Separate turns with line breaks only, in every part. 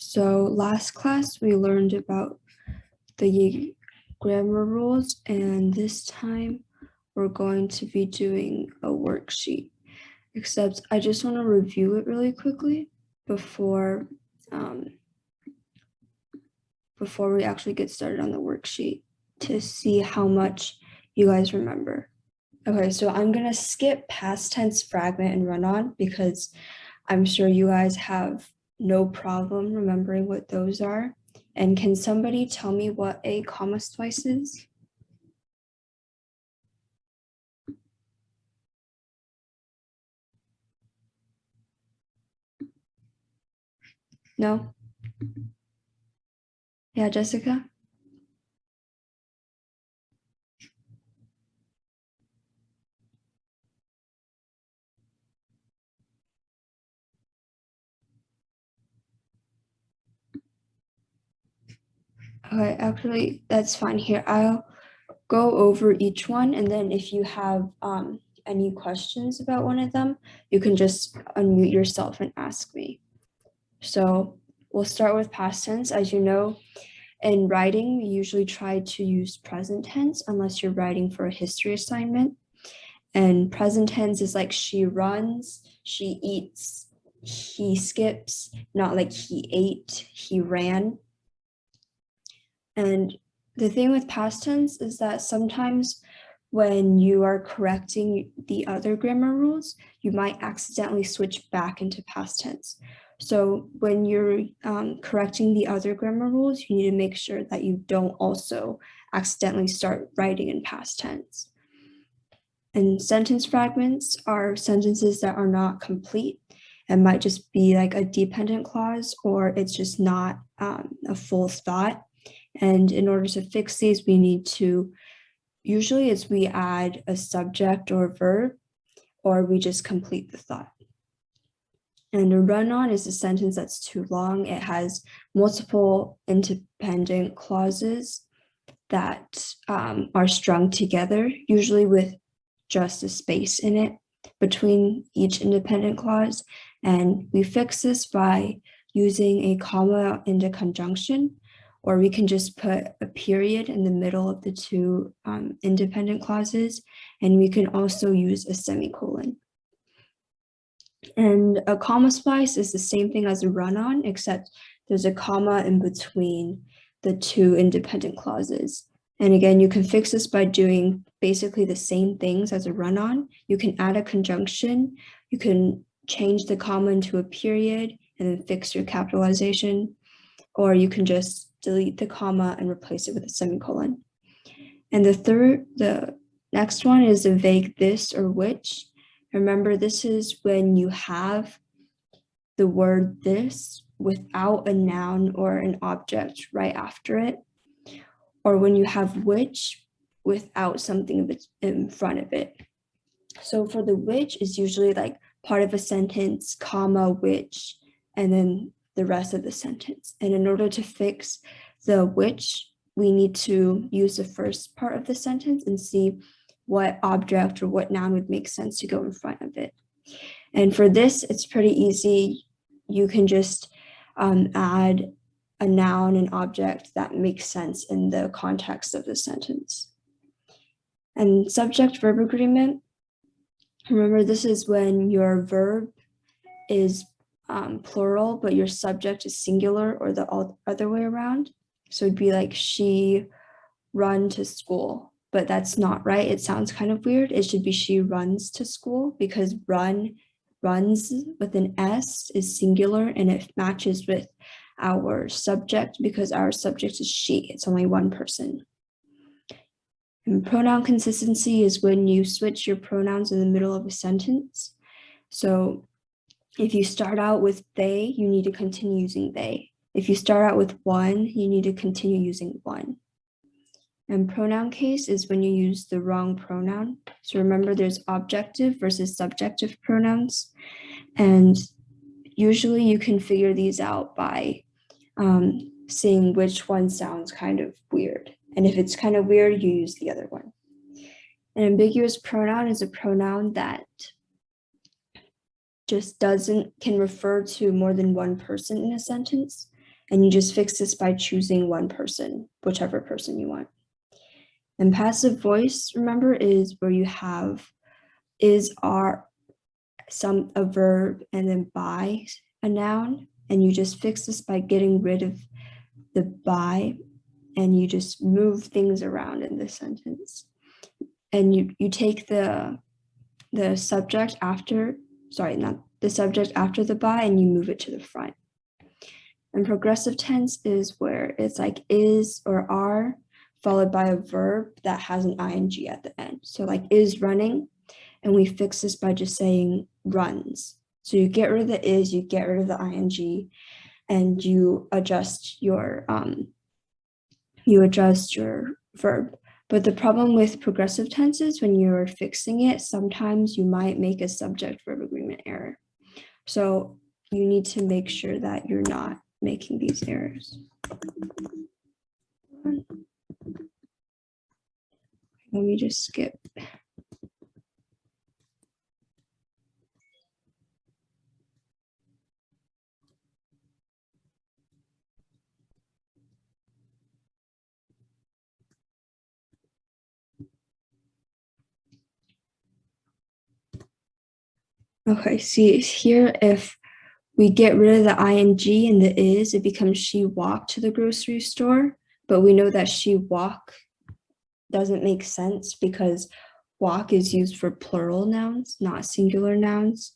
So last class we learned about the grammar rules, and this time we're going to be doing a worksheet, except I just want to review it really quickly before we actually get started on the worksheet to see how much you guys remember. Okay, so I'm gonna skip past tense, fragment, and run-on because I'm sure you guys have no problem remembering what those are. And can somebody tell me what a comma splice is? No? Yeah, Jessica? Okay, actually, that's fine. Here, I'll go over each one, and then if you have any questions about one of them, you can just unmute yourself and ask me. So we'll start with past tense. As you know, in writing, we usually try to use present tense unless you're writing for a history assignment. And present tense is like she runs, she eats, he skips, not like he ate, he ran. And the thing with past tense is that sometimes when you are correcting the other grammar rules, you might accidentally switch back into past tense. So when you're correcting the other grammar rules, you need to make sure that you don't also accidentally start writing in past tense. And sentence fragments are sentences that are not complete and might just be like a dependent clause, or it's just not a full thought. And in order to fix these, we need to, usually it's we add a subject or verb, or we just complete the thought. And a run-on is a sentence that's too long. It has multiple independent clauses that are strung together, usually with just a space in it between each independent clause. And we fix this by using a comma and a conjunction, or we can just put a period in the middle of the two independent clauses, and we can also use a semicolon. And a comma splice is the same thing as a run-on, except there's a comma in between the two independent clauses. And again, you can fix this by doing basically the same things as a run-on. You can add a conjunction, you can change the comma into a period and then fix your capitalization, or you can just delete the comma and replace it with a semicolon. And the next one is a vague this or which. Remember, this is when you have the word this without a noun or an object right after it, or when you have which without something in front of it. So for the which is usually like part of a sentence, comma, which, and then the rest of the sentence. And in order to fix the which, we need to use the first part of the sentence and see what object or what noun would make sense to go in front of it. And for this, it's pretty easy. You can just add a noun and object that makes sense in the context of the sentence. And subject-verb agreement, remember this is when your verb is plural, but your subject is singular, or the other way around. So it'd be like she run to school, but that's not right. It sounds kind of weird. It should be she runs to school, because runs with an S is singular, and it matches with our subject because our subject is she. It's only one person. And pronoun consistency is when you switch your pronouns in the middle of a sentence. So if you start out with they, you need to continue using they. If you start out with one, you need to continue using one. And pronoun case is when you use the wrong pronoun. So remember, there's objective versus subjective pronouns. And usually you can figure these out by seeing which one sounds kind of weird. And if it's kind of weird, you use the other one. An ambiguous pronoun is a pronoun that just can refer to more than one person in a sentence. And you just fix this by choosing one person, whichever person you want. And passive voice, remember, is where you have is, are, a verb, and then by a noun. And you just fix this by getting rid of the by, and you just move things around in this sentence. And you take the subject after, not the subject after the by, and you move it to the front. And progressive tense is where it's like is or are followed by a verb that has an ing at the end. So like is running, and we fix this by just saying runs. So you get rid of the is, you get rid of the ing, and you adjust your verb. But the problem with progressive tenses, when you're fixing it, sometimes you might make a subject-verb agreement error. So you need to make sure that you're not making these errors. Let me just skip. Okay, see here, if we get rid of the ing and the is, it becomes she walked to the grocery store, but we know that she walk doesn't make sense because walk is used for plural nouns, not singular nouns.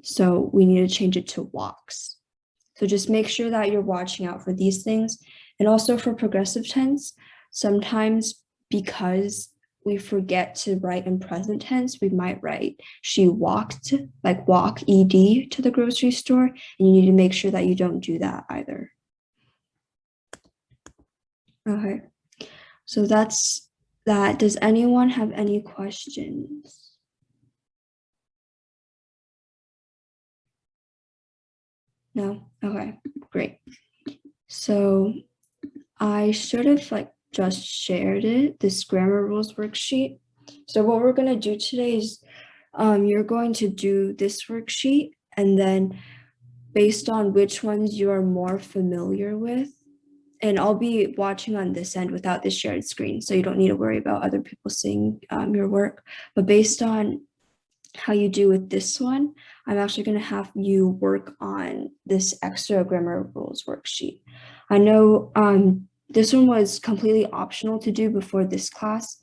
So we need to change it to walks. So just make sure that you're watching out for these things. And also for progressive tense, sometimes because we forget to write in present tense, we might write she walked, like walk ed, to the grocery store, and you need to make sure that you don't do that either. Okay, so that's that. Does anyone have any questions? No? Okay, great. So I should have just shared it, this grammar rules worksheet. So what we're going to do today is you're going to do this worksheet, and then based on which ones you are more familiar with, and I'll be watching on this end without the shared screen, so you don't need to worry about other people seeing your work. But based on how you do with this one, I'm actually going to have you work on this extra grammar rules worksheet. I know this one was completely optional to do before this class,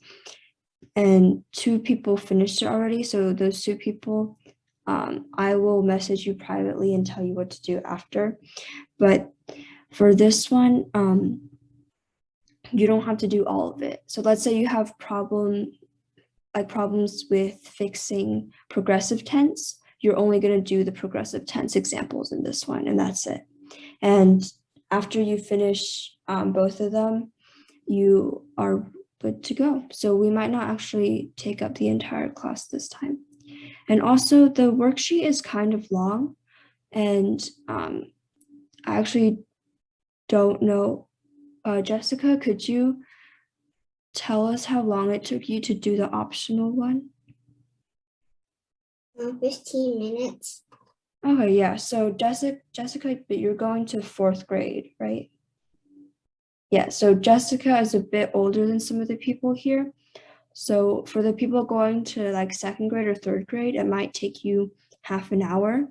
and 2 people finished it already. So those 2 people, I will message you privately and tell you what to do after. But for this one, you don't have to do all of it. So let's say you have problems with fixing progressive tense. You're only going to do the progressive tense examples in this one, and that's it. And after you finish both of them, you are good to go. So we might not actually take up the entire class this time. And also the worksheet is kind of long, and I actually don't know. Jessica, could you tell us how long it took you to do the optional one?
15 minutes.
Okay, yeah. So Jessica, but you're going to 4th grade, right? Yeah, so Jessica is a bit older than some of the people here. So for the people going to 2nd grade or 3rd grade, it might take you half an hour.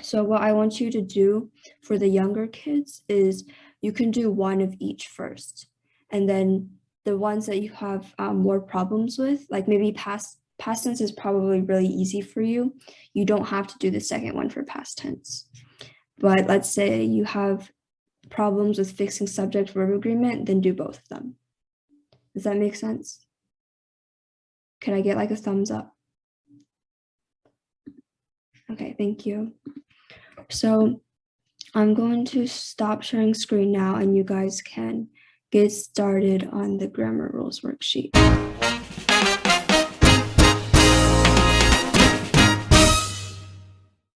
So what I want you to do for the younger kids is you can do one of each first. And then the ones that you have more problems with, like maybe past tense is probably really easy for you. You don't have to do the second one for past tense. But let's say you have problems with fixing subject-verb agreement, then do both of them. Does that make sense? Can I get a thumbs up? Okay, thank you. So I'm going to stop sharing screen now, and you guys can get started on the grammar rules worksheet.